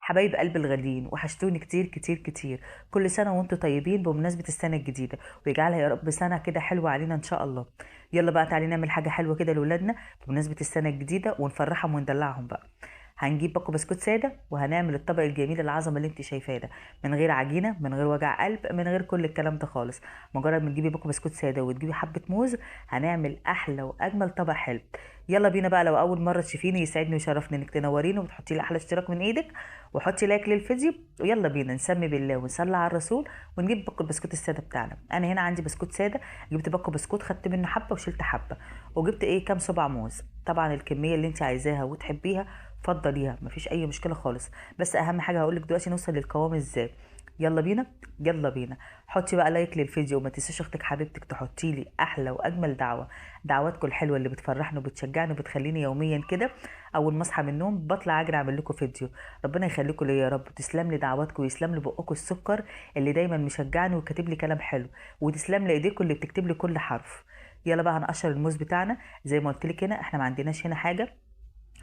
حبايب قلب الغاليين، وحشتوني كتير كتير كتير. كل سنة وانتم طيبين بمناسبة السنة الجديدة، ويجعلها يا رب سنة كده حلوة علينا ان شاء الله. يلا بقى تعالي نعمل حاجة حلوة كده لولادنا بمناسبة السنة الجديدة ونفرحهم وندلعهم بقى. هنجيب باكو بسكوت سادة وهنعمل الطبق الجميل العظمة اللي انت شايفاه ده، من غير عجينة، من غير وجع قلب، من غير كل الكلام ده خالص. مجرد ما تجيبي باكو بسكوت سادة وتجيبي حبة موز، هنعمل احلى واجمل طبق حلو. يلا بينا بقى. لو اول مرة تشوفيني يسعدني ويشرفني انك تنوريني وتحطي لي احلى اشتراك من ايدك، وحطي لايك للفيديو. ويلا بينا نسمي بالله ونصلي على الرسول ونجيب باكو البسكوت الساده بتاعنا. انا هنا عندي بسكوت ساده، جبت باكو بسكوت خدت منه حبه وشلت حبه، وجبت كام صباع موز. طبعا الكميه اللي انت عايزاها وتحبيها فضليها، مفيش اي مشكله خالص. بس اهم حاجه هقولك دلوقتي نوصل للقوام ازاي. يلا بينا. يلا بينا. حطي بقى لايك للفيديو، وما تنسيش اختك حبيبتك تحطي لي احلى واجمل دعوه. دعواتكم الحلوه اللي بتفرحني وبتشجعني وبتخليني يوميا كده اول ما اصحى من النوم بطلع اجري اعمل لكم فيديو. ربنا يخليكم ليا يا رب، تسلم لي دعواتكم ويسلم لي بقكم السكر اللي دايما مشجعني وكاتب لي كلام حلو، وتسلم لي ايديكم اللي بتكتب لي كل حرف. يلا بقى هنقشر الموز بتاعنا. زي ما قلت لك هنا احنا ما عندناش هنا حاجه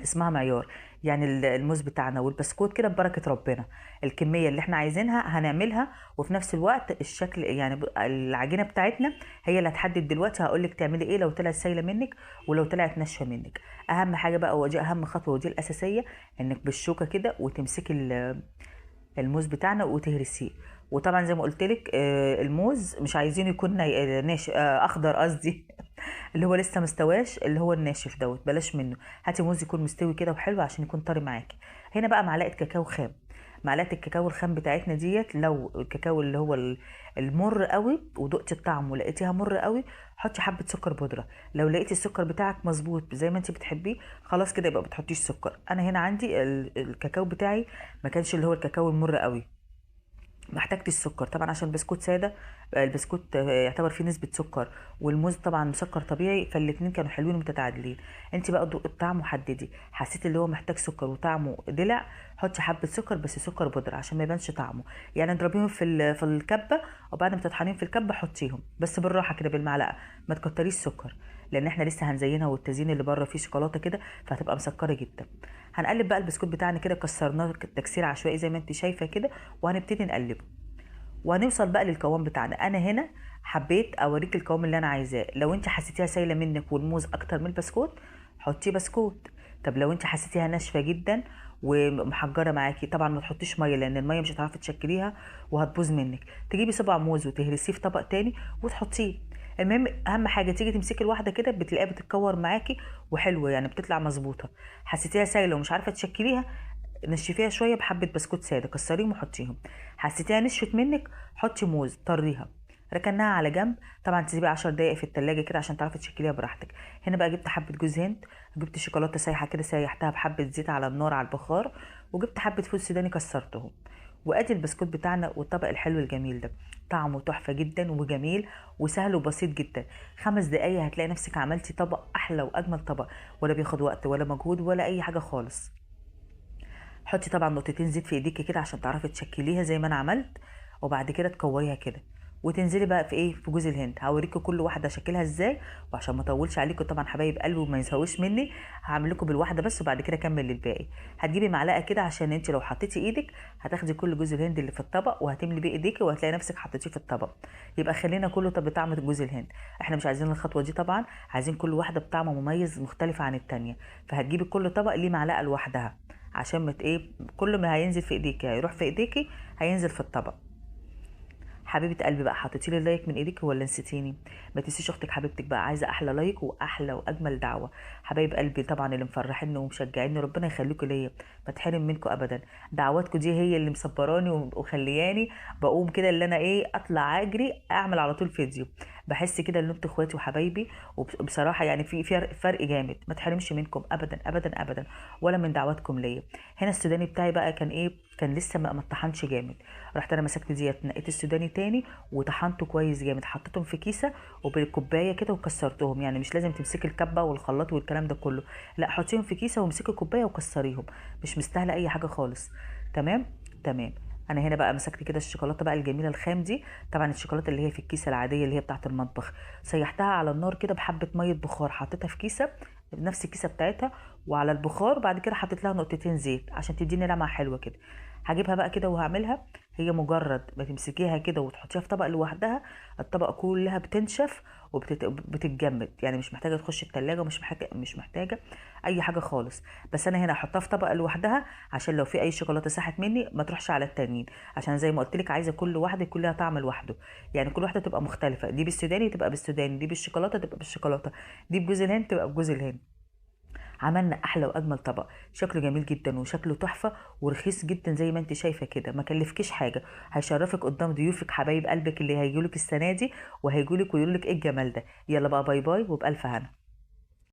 اسمها معيار، يعني الموز بتاعنا والبسكوت كده ببركة ربنا. الكمية اللي احنا عايزينها هنعملها، وفي نفس الوقت الشكل يعني العجينة بتاعتنا هي اللي هتحدد. دلوقتي هقولك تعملي ايه لو طلعت سايلة منك ولو طلعت ناشفة منك. اهم حاجة بقى ودي اهم خطوة ودي الاساسية، انك بالشوكة كده وتمسكي الموز بتاعنا وتهرسيه. وطبعا زي ما قلت لك الموز مش عايزينه يكون ناشف، اخضر قصدي اللي هو لسه مستواش، اللي هو الناشف دوت بلاش منه. هاتي موز يكون مستوي كده وحلو عشان يكون طري معاكي. هنا بقى معلقه كاكاو خام. معلقه الكاكاو الخام بتاعتنا ديت، لو الكاكاو اللي هو المر قوي ودقتي الطعم ولقيتيها مر قوي، حطي حبه سكر بودره. لو لقيتي السكر بتاعك مظبوط زي ما انت بتحبيه خلاص كده يبقى بتحطيش سكر. انا هنا عندي الكاكاو بتاعي ما كانش اللي هو الكاكاو المر قوي، ما احتجتش السكر طبعا عشان البسكوت ساده. البسكوت يعتبر فيه نسبه سكر، والموز طبعا مسكر طبيعي، فالاتنين كانوا حلوين ومتعادلين. انت بقى ذوقي الطعم وحددي، حسيت اللي هو محتاج سكر وطعمه دلع، حطي حبه سكر بس سكر بودره عشان ما يبانش طعمه. يعني اضربيهم في الكبه، وبعد ما تطحنيهم في الكبه حطيهم بس بالراحه كده بالمعلقه، ما تكتريش سكر، لان احنا لسه هنزينها والتزيين اللي بره فيه شوكولاته كده فهتبقى مسكره جدا. هنقلب بقى البسكوت بتاعنا كده، كسرناه تكسير عشوائي زي ما انت شايفه كده، وهنبتدي نقلبه وهنوصل بقى للقوام بتاعنا. انا هنا حبيت اوريك القوام اللي انا عايزاه. لو انت حسيتيها سايله منك والموز اكتر من البسكوت حطي بسكوت. طب لو انت حسيتيها ناشفه جدا ومحجره معاكي، طبعا ما تحطيش ميه لان الميه مش هتعرفي تشكليها وهتبوظ منك. تجيبي صباع موز وتهرسيه في طبق تاني وتحطيه. المهم اهم حاجه تيجي تمسكي الواحده كده بتلاقيها بتتكور معاكي وحلوه، يعني بتطلع مظبوطه. حسيتيها سايله ومش عارفه تشكليها، نشفيها شويه بحبه بسكوت ساده كسريهم وحطيهم. حسيتيها نشفت منك حطي موز طريها. ركناها على جنب. طبعا تسيبي 10 دقايق في التلاجة كده عشان تعرفي تشكليها براحتك. هنا بقى جبت حبه جوز هند، جبت شوكولاته سايحه كده سيحتها بحبه زيت على النار على البخار، وجبت حبه فول سوداني كسرتهم. وادي البسكوت بتاعنا والطبق الحلو الجميل ده. طعمه تحفه جدا وجميل وسهل وبسيط جدا. 5 دقايق هتلاقي نفسك عملتي طبق احلى واجمل طبق، ولا بياخد وقت ولا مجهود ولا اي حاجه خالص. حطي طبعا نقطتين زيت في ايديكي كده عشان تعرفي تشكليها زي ما انا عملت، وبعد كده تكوريها كده وتنزلي بقى في جوز الهند. هوريكي كل واحده شكلها ازاي، وعشان ما اطولش عليكم طبعا حبايب قلبي وما يزهقوش مني هعمل لكم بالواحده بس وبعد كده اكمل للباقي. هتجيبي معلقه كده عشان انت لو حطيتي ايدك هتاخدي كل جوز الهند اللي في الطبق وهتملي بيه ايديكي وهتلاقي نفسك حطيتيه في الطبق. يبقى خلينا كله طب بطعم جوز الهند. احنا مش عايزين الخطوه دي طبعا، عايزين كل واحده بطعم مميز مختلف عن التانيه. فهتجيبي كل طبق ليه معلقه لوحدها عشان ما كل ما هينزل في ايديكي هيروح في ايديكي هينزل في الطبق. حبيبه قلبي بقى، حطيتي لي اللايك من ايديك ولا نسيتيني؟ ما تنسيش اختك حبيبتك بقى عايزه احلى لايك واحلى واجمل دعوه. حبايب قلبي طبعا اللي مفرحيني ومشجعيني ربنا يخليكم ليا، ما تحرم منكم ابدا. دعواتكم دي هي اللي مصبراني وخلياني بقوم كده اللي انا اطلع اجري اعمل على طول فيديو. بحس كده ان انتوا اخواتي وحبايبي، وبصراحه يعني في فرق جامد. ما تحرمش منكم ابدا ابدا ابدا ولا من دعواتكم ليا. هنا السوداني بتاعي بقى كان كان لسه ما اتطحنش جامد. رحت انا مسكت ديت نقيت السوداني تاني وطحنته كويس جامد، حطيتهم في كيسه وبالكوبايه كده وكسرتهم. يعني مش لازم تمسكي الكبه والخلاط والكلام ده كله، لا حطيهم في كيسه وامسكي كوبايه وكسريهم، مش مستاهله اي حاجه خالص. تمام. تمام. انا هنا بقى مسكت كده الشوكولاته بقى الجميله الخام دي، طبعا الشوكولاته اللي هي في الكيسه العاديه اللي هي بتاعه المطبخ، سيحتها على النار كده بحبه ميه بخار، حطيتها في كيسه نفس الكيسه بتاعتها وعلى البخار، وبعد كده حطيت لها نقطتين زيت عشان تديني لمعه حلوه كده. هجيبها بقى كده وهعملها. هي مجرد ما تمسكيها كده وتحطيها في طبق لوحدها، الطبق كلها بتنشف وبتتجمد، يعني مش محتاجه تخش التلاجة، ومش محتاجه اي حاجه خالص. بس انا هنا هحطها في طبق لوحدها عشان لو في اي شوكولاته ساحت مني ما تروحش على التانيين، عشان زي ما قلت لك عايزه كل واحده يكون لها طعم لوحده. يعني كل واحده تبقى مختلفه، دي بالسوداني تبقى بالسوداني، دي بالشوكولاته تبقى بالشوكولاته، دي بجوز الهند تبقى بجوز الهند. عملنا احلى واجمل طبق، شكله جميل جدا وشكله تحفه ورخيص جدا زي ما انت شايفه كده، ما كلفكيش حاجه. هيشرفك قدام ضيوفك حبايب قلبك اللي هيجولك السنه دي، وهيجولك ويقولك ايه الجمال ده. يلا بقى باي باي وبالف هنا.